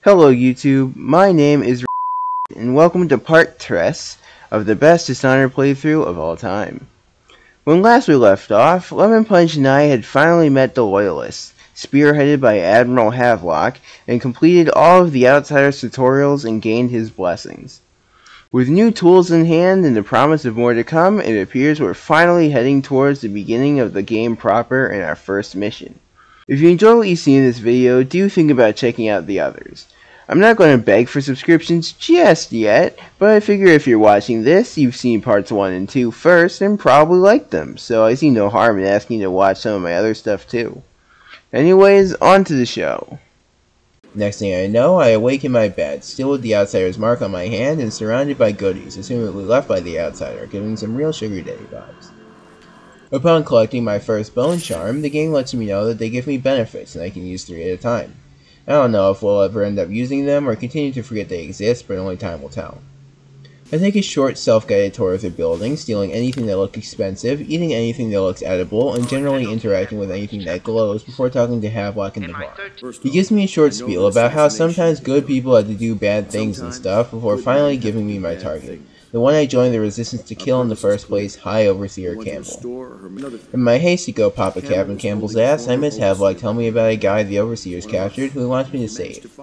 Hello YouTube, my name is and welcome to part 3 of the best Dishonored playthrough of all time. When last we left off, Lemon Punch and I had finally met the Loyalists, spearheaded by Admiral Havelock, and completed all of the Outsider's tutorials and gained his blessings. With new tools in hand and the promise of more to come, it appears we're finally heading towards the beginning of the game proper in our first mission. If you enjoy what you see in this video, do think about checking out the others. I'm not going to beg for subscriptions just yet, but I figure if you're watching this, you've seen parts 1 and 2 first and probably liked them, so I see no harm in asking you to watch some of my other stuff too. Anyways, on to the show. Next thing I know, I awake in my bed, still with the Outsider's mark on my hand and surrounded by goodies, assumably left by the Outsider, giving some real sugar daddy vibes. Upon collecting my first bone charm, the game lets me know that they give me benefits and I can use 3 at a time. I don't know if we'll ever end up using them or continue to forget they exist, but only time will tell. I take a short self-guided tour of the building, stealing anything that looks expensive, eating anything that looks edible, and generally interacting with anything that glows before talking to Havelock in the bar. He gives me a short spiel about how sometimes good people have to do bad things and stuff before finally giving me my target. The one I joined the resistance to kill in the first place, High Overseer Campbell. In my haste to go pop a cap in Campbell's ass, I miss Havelock tell me about a guy the Overseer's captured who he wants me to save.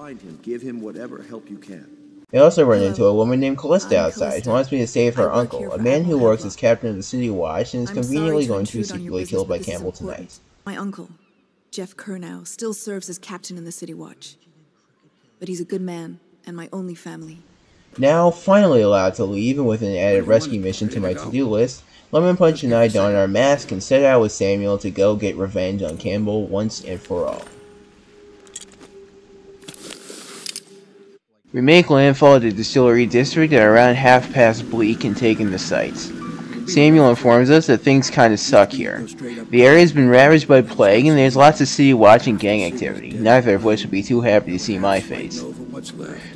I also run into a woman named Callista outside who wants me to save her uncle, a man who works as captain of the City Watch and is conveniently going to be secretly killed by Campbell tonight. My uncle, Jeff Curnow, still serves as captain in the City Watch. But he's a good man, and my only family. Now, finally allowed to leave and with an added rescue mission to my to-do list, Lemon Punch and I don our masks and set out with Samuel to go get revenge on Campbell once and for all. We make landfall at the Distillery district at around half past bleak and take in the sights. Samuel informs us that things kinda suck here. The area's been ravaged by plague and there's lots of City Watch and gang activity, neither of which would be too happy to see my face.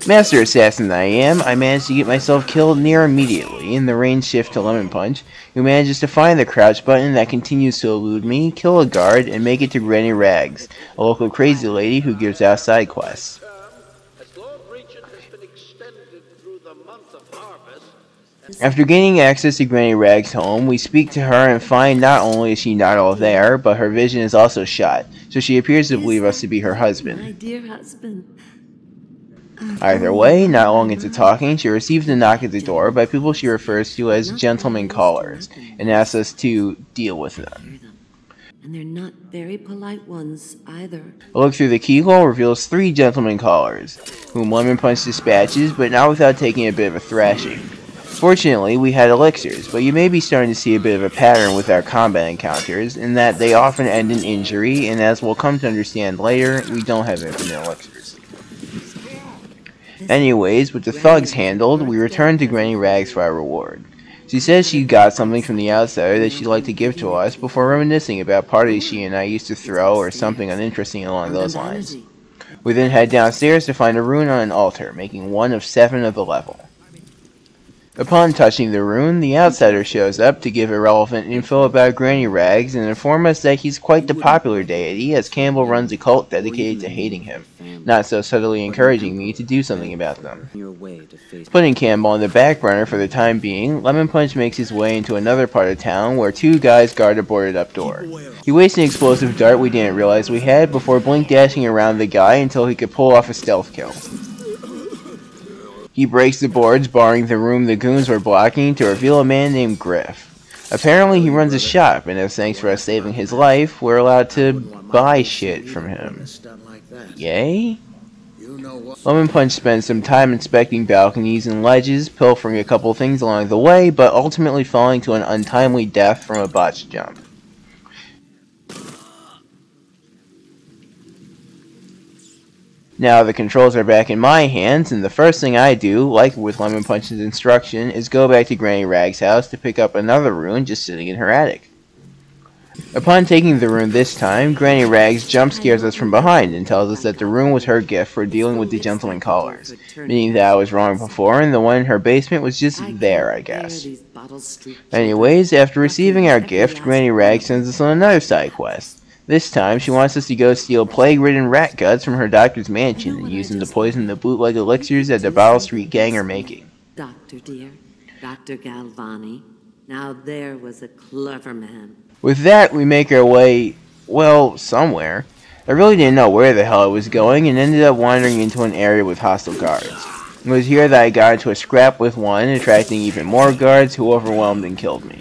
Master assassin that I am, I managed to get myself killed near immediately, and the range shift to Lemon Punch, who manages to find the crouch button that continues to elude me, kill a guard, and make it to Granny Rags, a local crazy lady who gives out side quests. After gaining access to Granny Rags' home, we speak to her and find not only is she not all there, but her vision is also shot, so she appears to believe us to be her husband. My dear husband. Either way, not long into talking, she receives a knock at the door by people she refers to as gentlemen callers, and asks us to deal with them. And they're not very polite ones either. A look through the keyhole reveals 3 gentlemen callers, whom Lemon Punch dispatches, but not without taking a bit of a thrashing. Fortunately, we had elixirs, but you may be starting to see a bit of a pattern with our combat encounters, in that they often end in injury, and as we'll come to understand later, we don't have infinite elixirs. Anyways, with the thugs handled, we return to Granny Rags for our reward. She says she got something from the outsider that she'd like to give to us before reminiscing about parties she and I used to throw or something uninteresting along those lines. We then head downstairs to find a rune on an altar, making 1 of 7 of the level. Upon touching the rune, the outsider shows up to give irrelevant info about Granny Rags and inform us that he's quite the popular deity, as Campbell runs a cult dedicated to hating him, not so subtly encouraging me to do something about them. Putting Campbell on the back burner for the time being, Lemon Punch makes his way into another part of town where 2 guys guard a boarded up door. He wastes an explosive dart we didn't realize we had before blink dashing around the guy until he could pull off a stealth kill. He breaks the boards, barring the room the goons were blocking, to reveal a man named Griff. Apparently he runs a shop, and as thanks for us saving his life, we're allowed to buy shit from him. Yay? Lemon Punch spends some time inspecting balconies and ledges, pilfering a couple things along the way, but ultimately falling to an untimely death from a botched jump. Now the controls are back in my hands, and the first thing I do, like with Lemon Punch's instruction, is go back to Granny Rags' house to pick up another rune just sitting in her attic. Upon taking the rune this time, Granny Rags jump scares us from behind and tells us that the rune was her gift for dealing with the gentlemen callers, meaning that I was wrong before and the one in her basement was just there, I guess. Anyways, after receiving our gift, Granny Rags sends us on another side quest. This time, she wants us to go steal plague-ridden rat guts from her doctor's mansion and use them to poison the bootleg elixirs that the Bottle Street gang are making. Doctor, dear. Dr. Galvani. Now there was a clever man. With that, we make our way, well, somewhere. I really didn't know where the hell I was going and ended up wandering into an area with hostile guards. It was here that I got into a scrap with one, attracting even more guards who overwhelmed and killed me.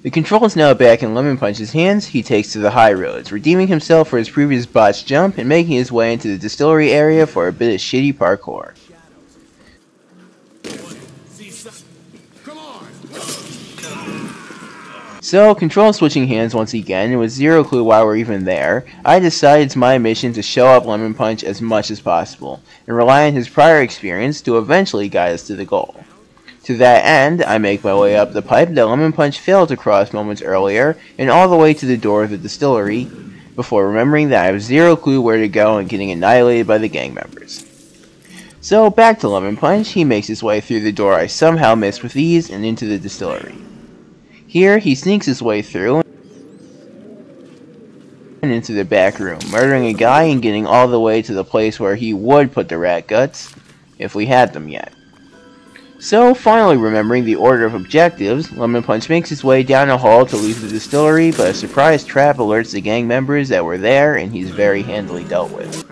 The controls now back in Lemon Punch's hands, he takes to the high roads, redeeming himself for his previous botched jump and making his way into the distillery area for a bit of shitty parkour. So, control switching hands once again, and with zero clue why we're even there, I decide it's my mission to show up Lemon Punch as much as possible, and rely on his prior experience to eventually guide us to the goal. To that end, I make my way up the pipe that Lemon Punch failed to cross moments earlier, and all the way to the door of the distillery, before remembering that I have zero clue where to go and getting annihilated by the gang members. So, back to Lemon Punch, he makes his way through the door I somehow missed with ease and into the distillery. Here, he sneaks his way through and into the back room, murdering a guy and getting all the way to the place where he would put the rat guts, if we had them yet. So, finally remembering the order of objectives, Lemon Punch makes his way down a hall to leave the distillery, but a surprise trap alerts the gang members that were there, and he's very handily dealt with.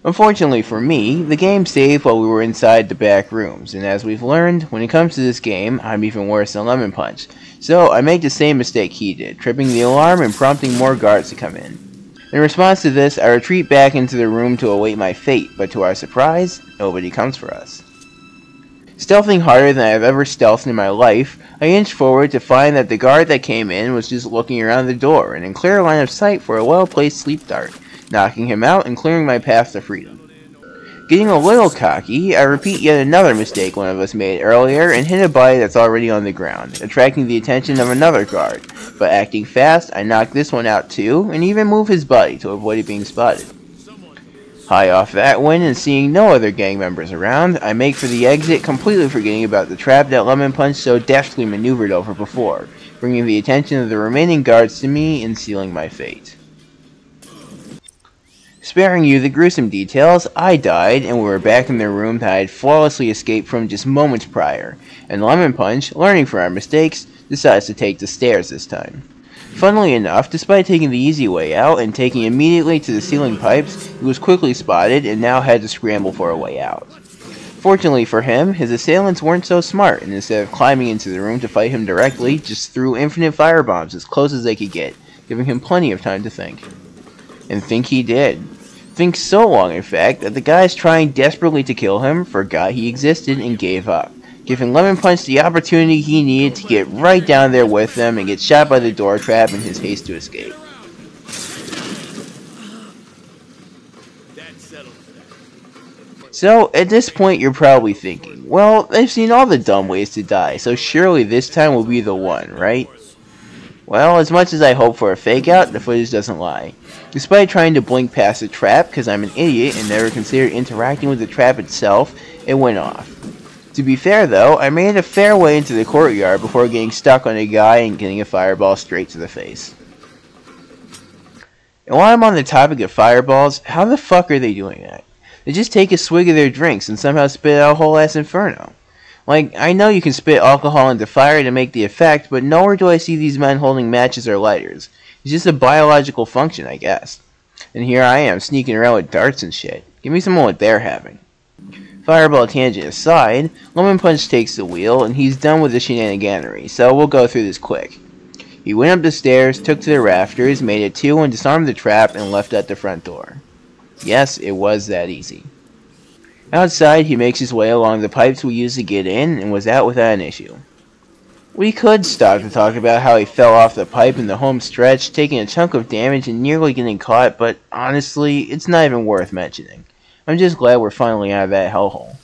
Unfortunately for me, the game saved while we were inside the back rooms, and as we've learned, when it comes to this game, I'm even worse than Lemon Punch. So I make the same mistake he did, tripping the alarm and prompting more guards to come in. In response to this, I retreat back into the room to await my fate, but to our surprise, nobody comes for us. Stealthing harder than I have ever stealthed in my life, I inch forward to find that the guard that came in was just looking around the door and in clear line of sight for a well-placed sleep dart, knocking him out and clearing my path to freedom. Getting a little cocky, I repeat yet another mistake one of us made earlier and hit a body that's already on the ground, attracting the attention of another guard, but acting fast, I knock this one out too, and even move his body to avoid it being spotted. High off that win and seeing no other gang members around, I make for the exit, completely forgetting about the trap that Lemon Punch so deftly maneuvered over before, bringing the attention of the remaining guards to me and sealing my fate. Sparing you the gruesome details, I died, and we were back in the room that I had flawlessly escaped from just moments prior, and Lemon Punch, learning from our mistakes, decides to take the stairs this time. Funnily enough, despite taking the easy way out and taking immediately to the ceiling pipes, he was quickly spotted and now had to scramble for a way out. Fortunately for him, his assailants weren't so smart, and instead of climbing into the room to fight him directly, just threw infinite firebombs as close as they could get, giving him plenty of time to think. And think he did. Think so long, in fact, that the guys trying desperately to kill him forgot he existed and gave up, giving Lemon Punch the opportunity he needed to get right down there with them and get shot by the door trap in his haste to escape. So, at this point you're probably thinking, well, they've seen all the dumb ways to die, so surely this time will be the one, right? Well, as much as I hope for a fake out, the footage doesn't lie. Despite trying to blink past the trap, because I'm an idiot and never considered interacting with the trap itself, it went off. To be fair though, I made a fair way into the courtyard before getting stuck on a guy and getting a fireball straight to the face. And while I'm on the topic of fireballs, how the fuck are they doing that? They just take a swig of their drinks and somehow spit out a whole ass inferno. Like, I know you can spit alcohol into fire to make the effect, but nowhere do I see these men holding matches or lighters. It's just a biological function, I guess. And here I am, sneaking around with darts and shit. Give me some of what they're having. Fireball tangent aside, Lemon Punch takes the wheel, and he's done with the shenaniganery, so we'll go through this quick. He went up the stairs, took to the rafters, made it 2 and disarmed the trap, and left at the front door. Yes, it was that easy. Outside, he makes his way along the pipes we used to get in, and was out without an issue. We could stop to talk about how he fell off the pipe in the home stretch, taking a chunk of damage and nearly getting caught, but honestly, it's not even worth mentioning. I'm just glad we're finally out of that hellhole.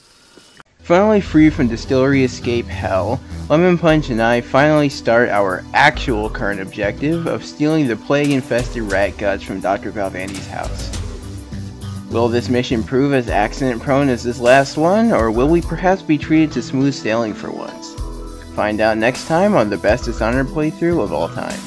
Finally free from distillery escape hell, Lemon Punch and I finally start our actual current objective of stealing the plague-infested rat guts from Dr. Galvani's house. Will this mission prove as accident-prone as this last one, or will we perhaps be treated to smooth sailing for once? Find out next time on the best Dishonored playthrough of all time.